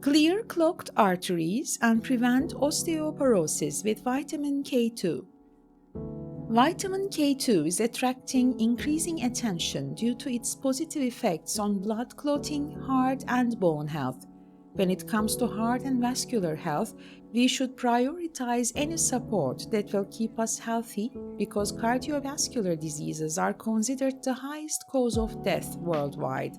Clear clogged arteries and prevent osteoporosis with vitamin K2. Vitamin K2 is attracting increasing attention due to its positive effects on blood clotting, heart, and bone health. When it comes to heart and vascular health, we should prioritize any support that will keep us healthy because cardiovascular diseases are considered the highest cause of death worldwide.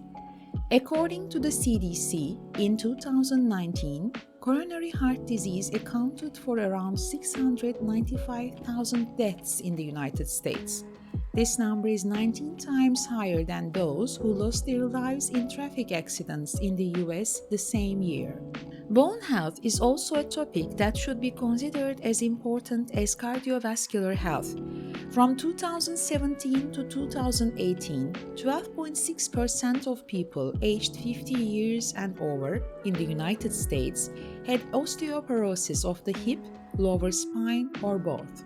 According to the CDC, in 2019, coronary heart disease accounted for around 695,000 deaths in the United States. This number is 19 times higher than those who lost their lives in traffic accidents in the US the same year. Bone health is also a topic that should be considered as important as cardiovascular health. From 2017 to 2018, 12.6% of people aged 50 years and over in the United States had osteoporosis of the hip, lower spine, or both.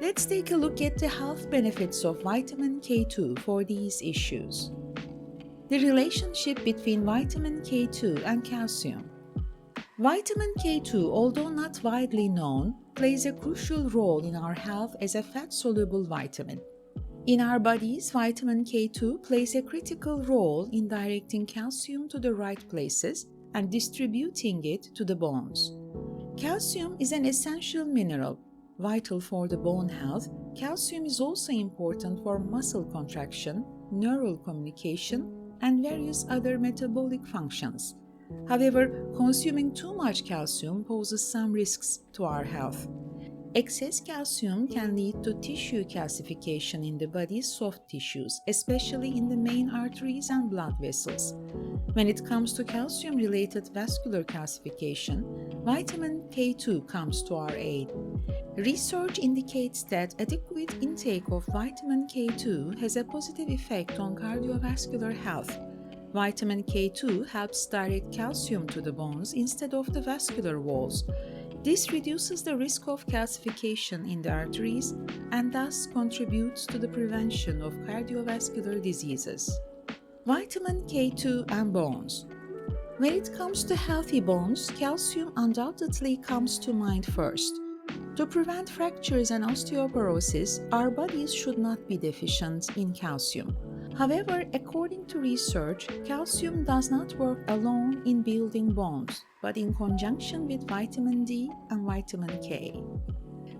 Let's take a look at the health benefits of vitamin K2 for these issues. The relationship between vitamin K2 and calcium. Vitamin K2, although not widely known, plays a crucial role in our health as a fat-soluble vitamin. In our bodies, vitamin K2 plays a critical role in directing calcium to the right places and distributing it to the bones. Calcium is an essential mineral, vital for the bone health. Calcium is also important for muscle contraction, neural communication, and various other metabolic functions. However, consuming too much calcium poses some risks to our health. Excess calcium can lead to tissue calcification in the body's soft tissues, especially in the main arteries and blood vessels. When it comes to calcium-related vascular calcification, vitamin K2 comes to our aid. Research indicates that adequate intake of vitamin K2 has a positive effect on cardiovascular health. Vitamin K2 helps direct calcium to the bones instead of the vascular walls. This reduces the risk of calcification in the arteries and thus contributes to the prevention of cardiovascular diseases. Vitamin K2 and bones. When it comes to healthy bones, calcium undoubtedly comes to mind first. To prevent fractures and osteoporosis, our bodies should not be deficient in calcium. However, according to research, calcium does not work alone in building bones, but in conjunction with vitamin D and vitamin K.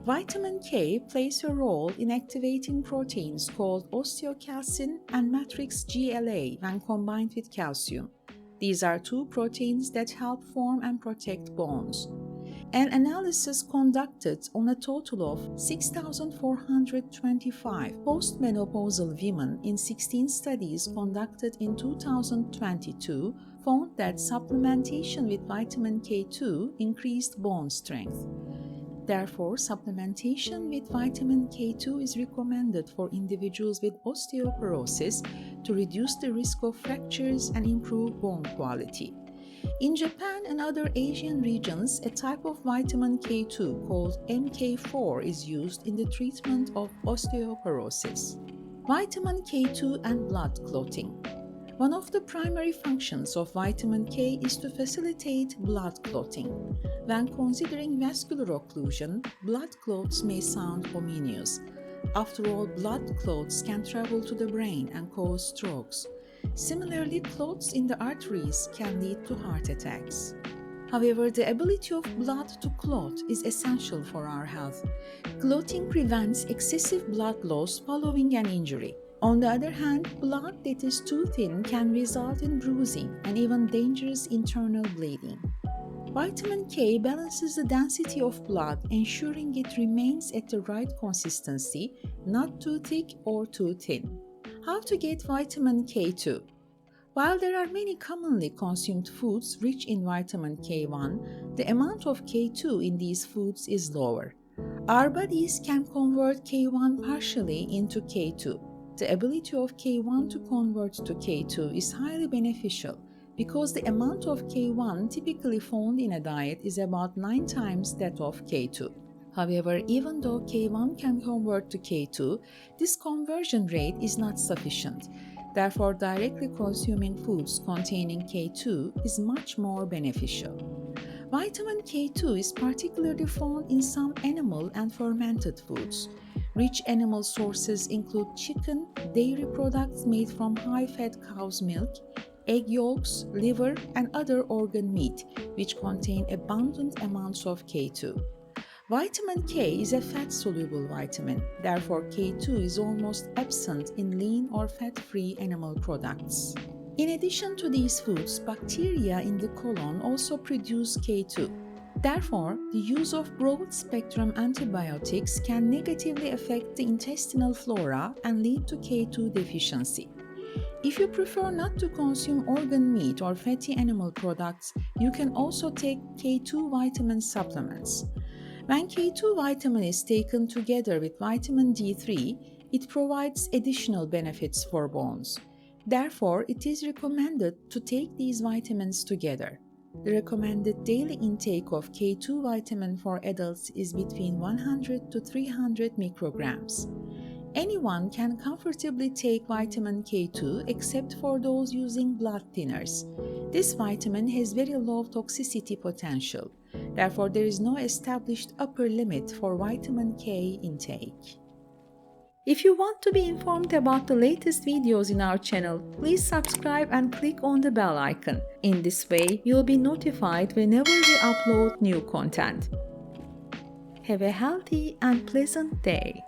Vitamin K plays a role in activating proteins called osteocalcin and matrix GLA when combined with calcium. These are two proteins that help form and protect bones. An analysis conducted on a total of 6,425 postmenopausal women in 16 studies conducted in 2022 found that supplementation with vitamin K2 increased bone strength. Therefore, supplementation with vitamin K2 is recommended for individuals with osteoporosis to reduce the risk of fractures and improve bone quality. In Japan and other Asian regions, a type of vitamin K2 called MK4 is used in the treatment of osteoporosis. Vitamin K2 and blood clotting. One of the primary functions of vitamin K is to facilitate blood clotting. When considering vascular occlusion, blood clots may sound ominous. After all, blood clots can travel to the brain and cause strokes. Similarly, clots in the arteries can lead to heart attacks. However, the ability of blood to clot is essential for our health. Clotting prevents excessive blood loss following an injury. On the other hand, blood that is too thin can result in bruising and even dangerous internal bleeding. Vitamin K balances the density of blood, ensuring it remains at the right consistency, not too thick or too thin. How to get vitamin K2? While there are many commonly consumed foods rich in vitamin K1, the amount of K2 in these foods is lower. Our bodies can convert K1 partially into K2. The ability of K1 to convert to K2 is highly beneficial because the amount of K1 typically found in a diet is about 9 times that of K2. However, even though K1 can convert to K2, this conversion rate is not sufficient. Therefore, directly consuming foods containing K2 is much more beneficial. Vitamin K2 is particularly found in some animal and fermented foods. Rich animal sources include chicken, dairy products made from high-fat cow's milk, egg yolks, liver, and other organ meat, which contain abundant amounts of K2. Vitamin K is a fat-soluble vitamin, therefore K2 is almost absent in lean or fat-free animal products. In addition to these foods, bacteria in the colon also produce K2. Therefore, the use of broad-spectrum antibiotics can negatively affect the intestinal flora and lead to K2 deficiency. If you prefer not to consume organ meat or fatty animal products, you can also take K2 vitamin supplements. When K2 vitamin is taken together with vitamin D3, it provides additional benefits for bones. Therefore, it is recommended to take these vitamins together. The recommended daily intake of K2 vitamin for adults is between 100 to 300 micrograms. Anyone can comfortably take vitamin K2 except for those using blood thinners. This vitamin has very low toxicity potential. Therefore, there is no established upper limit for vitamin K intake. If you want to be informed about the latest videos in our channel, please subscribe and click on the bell icon. In this way, you'll be notified whenever we upload new content. Have a healthy and pleasant day.